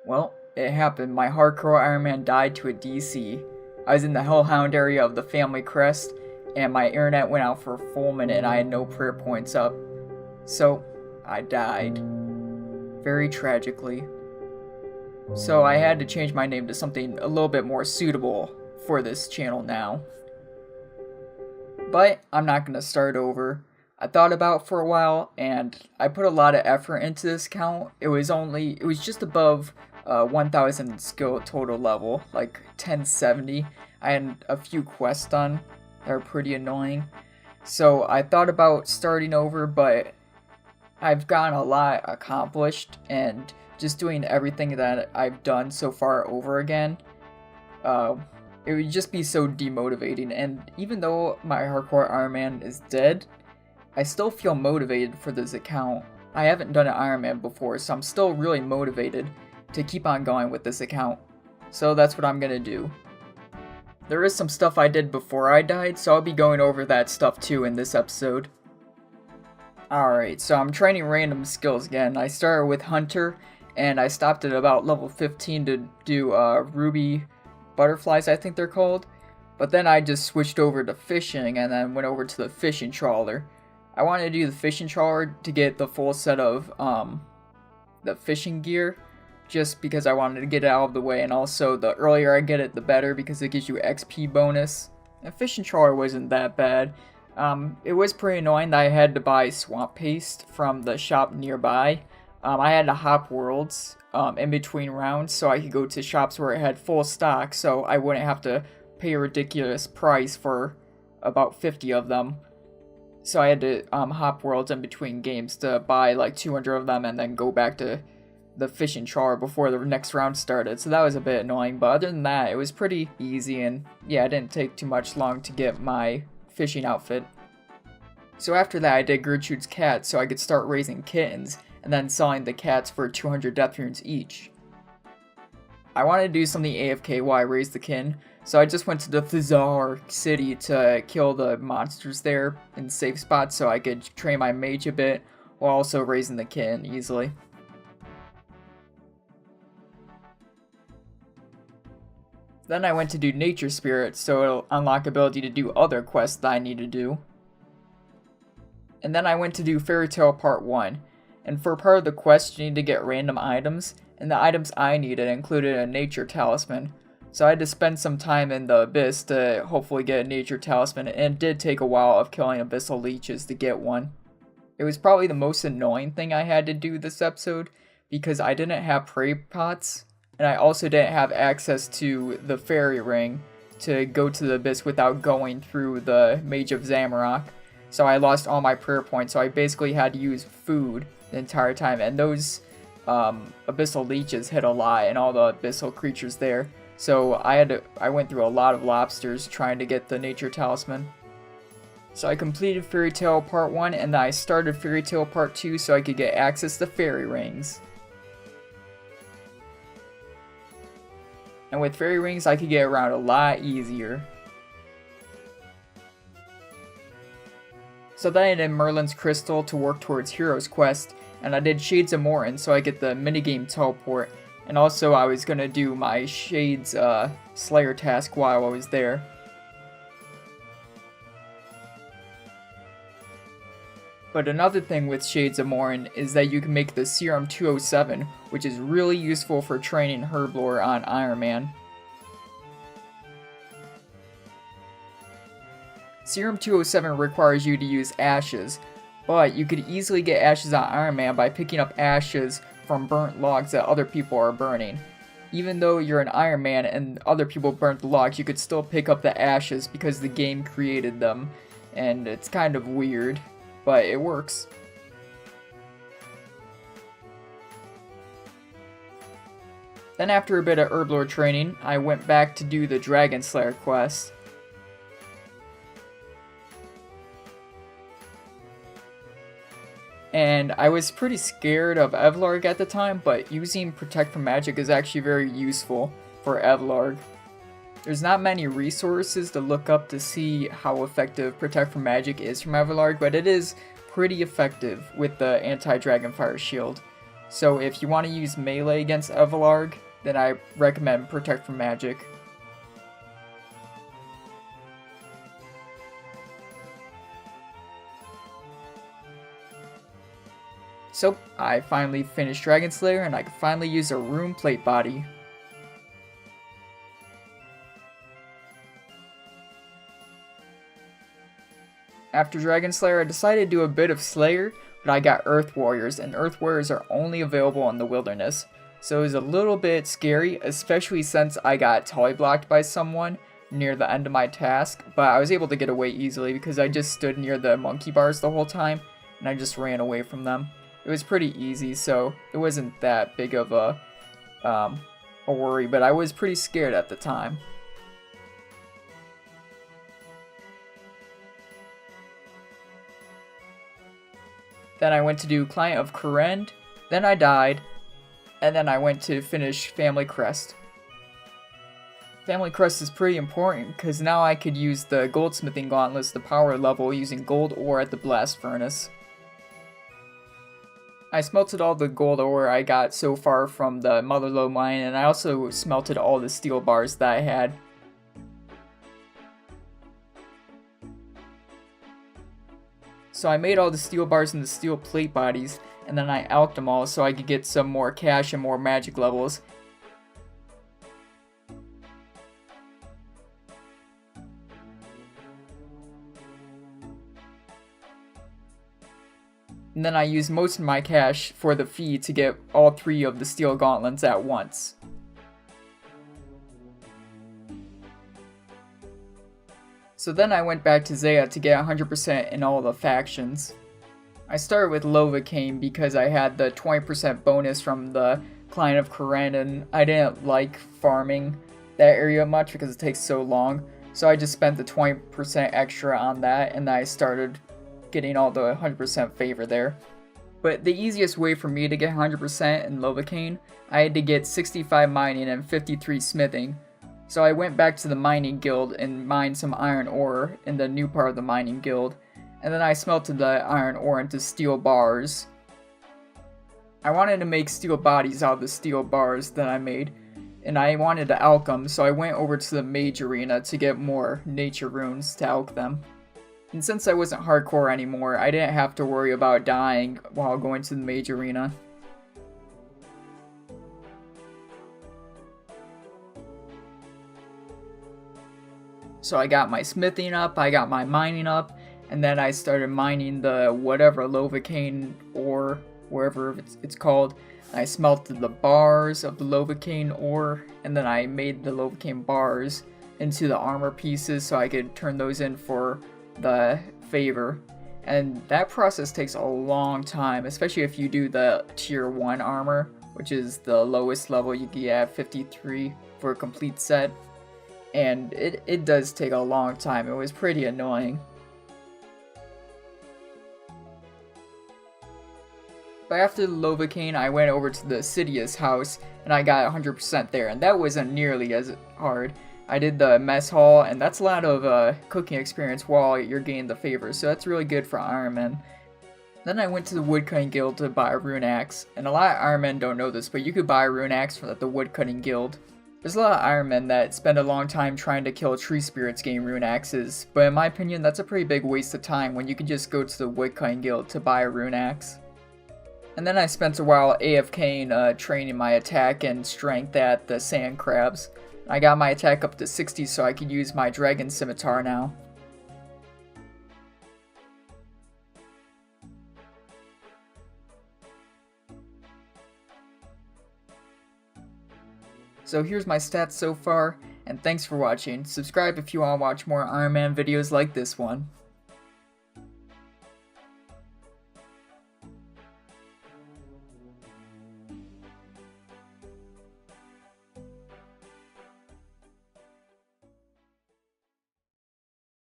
Well, it happened. My hardcore Ironman died to a DC. I was in the Hellhound area of the Family Crest, and my internet went out for a full minute and I had no prayer points up. So, I died. Very tragically. So I had to change my name to something a little bit more suitable for this channel now. But I'm not going to start over. I thought about it for a while and I put a lot of effort into this account. It was just above 1000 skill total level, like 1070. I had a few quests done that are pretty annoying. So I thought about starting over, but I've gotten a lot accomplished and just doing everything that I've done so far over again. It would just be so demotivating, and even though my hardcore Ironman is dead, I still feel motivated for this account. I haven't done an Ironman before, so I'm still really motivated to keep on going with this account. So that's what I'm gonna do. There is some stuff I did before I died, so I'll be going over that stuff too in this episode. Alright, so I'm training random skills again. I started with Hunter, and I stopped at about level 15 to do Ruby Butterflies, I think they're called. But then I just switched over to fishing and then went over to the fishing trawler. I wanted to do the fishing trawler to get the full set of the fishing gear, just because I wanted to get it out of the way, and also the earlier I get it the better because it gives you XP bonus. The fishing trawler wasn't that bad. It was pretty annoying that I had to buy swamp paste from the shop nearby. I had to hop worlds in between rounds so I could go to shops where it had full stock, so I wouldn't have to pay a ridiculous price for about 50 of them. So I had to hop worlds in between games to buy like 200 of them and then go back to the fishing trawler before the next round started. So that was a bit annoying, but other than that, it was pretty easy, and yeah, it didn't take too much long to get my fishing outfit. So after that, I did Gertrude's cat so I could start raising kittens and then selling the cats for 200 death runes each. I wanted to do something AFK while I raised the kitten, so I just went to the Thizar city to kill the monsters there in safe spots so I could train my mage a bit while also raising the kitten easily. Then I went to do Nature Spirit so it'll unlock ability to do other quests that I need to do. And then I went to do Fairy Tale Part 1. And for part of the quest, you need to get random items, and the items I needed included a nature talisman. So I had to spend some time in the abyss to hopefully get a nature talisman, and it did take a while of killing abyssal leeches to get one. It was probably the most annoying thing I had to do this episode, because I didn't have prey pots, and I also didn't have access to the fairy ring to go to the abyss without going through the Mage of Zamorak. So I lost all my prayer points, so I basically had to use food the entire time, and those abyssal leeches hit a lot, and all the abyssal creatures there. So I went through a lot of lobsters trying to get the nature talisman. So I completed Fairy Tale Part 1, and then I started Fairy Tale Part 2 so I could get access to fairy rings. And with fairy rings, I could get around a lot easier. So then I did Merlin's Crystal to work towards Hero's Quest, and I did Shades of Morton so I get the minigame teleport, and also I was gonna do my Shades Slayer task while I was there. But another thing with Shades of Morton is that you can make the Serum 207, which is really useful for training Herblore on Ironman. Serum 207 requires you to use ashes, but you could easily get ashes on Ironman by picking up ashes from burnt logs that other people are burning. Even though you're an Ironman and other people burnt the logs, you could still pick up the ashes because the game created them, and it's kind of weird, but it works. Then after a bit of Herblore training, I went back to do the Dragon Slayer quest. And I was pretty scared of Evlarg at the time, but using Protect from Magic is actually very useful for Evlarg. There's not many resources to look up to see how effective Protect from Magic is from Evlarg, but it is pretty effective with the anti-Dragonfire shield. So if you want to use melee against Evelarg, then I recommend Protect from Magic. So, I finally finished Dragon Slayer and I can finally use a Rune Plate body. After Dragon Slayer, I decided to do a bit of Slayer, but I got Earth Warriors, and Earth Warriors are only available in the wilderness. So it was a little bit scary, especially since I got tolly-blocked by someone near the end of my task, but I was able to get away easily because I just stood near the monkey bars the whole time, and I just ran away from them. It was pretty easy, so it wasn't that big of a worry, but I was pretty scared at the time. Then I went to do Client of Kourend, then I died, and then I went to finish Family Crest. Family Crest is pretty important because now I could use the Goldsmithing Gauntlets to power level using gold ore at the Blast Furnace. I smelted all the gold ore I got so far from the Motherlode mine, and I also smelted all the steel bars that I had. So I made all the steel bars and the steel plate bodies, and then I alched them all so I could get some more cash and more magic levels. And then I used most of my cash for the fee to get all 3 of the steel gauntlets at once. So then I went back to Zeah to get 100% in all the factions. I started with Lovacaine because I had the 20% bonus from the Client of Kourend, and I didn't like farming that area much because it takes so long. So I just spent the 20% extra on that, and I started getting all the 100% favor there. But the easiest way for me to get 100% in Lovacaine, I had to get 65 mining and 53 smithing. So I went back to the mining guild and mined some iron ore in the new part of the mining guild, and then I smelted the iron ore into steel bars. I wanted to make steel bodies out of the steel bars that I made, and I wanted to alch them, so I went over to the mage arena to get more nature runes to alch them. And since I wasn't hardcore anymore, I didn't have to worry about dying while going to the mage arena. So I got my smithing up, I got my mining up, and then I started mining the whatever Lovacaine ore, wherever it's called. I smelted the bars of the Lovacaine ore, and then I made the Lovacaine bars into the armor pieces so I could turn those in for the favor. And that process takes a long time, especially if you do the tier 1 armor, which is the lowest level you get at 53 for a complete set. And it does take a long time. It was pretty annoying. But after the Lovacaine, I went over to the Sidious house, and I got 100% there, and that wasn't nearly as hard. I did the mess hall, and that's a lot of cooking experience while you're getting the favor, so that's really good for Ironman. Then I went to the Woodcutting Guild to buy a rune axe, and a lot of Ironmen don't know this, but you could buy a rune axe from the Woodcutting Guild. There's a lot of Ironmen that spend a long time trying to kill tree spirits getting rune axes, but in my opinion that's a pretty big waste of time when you could just go to the Woodcutting Guild to buy a rune axe. And then I spent a while AFKing training my attack and strength at the sand crabs. I got my attack up to 60 so I could use my dragon scimitar now. So here's my stats so far, and thanks for watching. Subscribe if you want to watch more Iron Man videos like this one.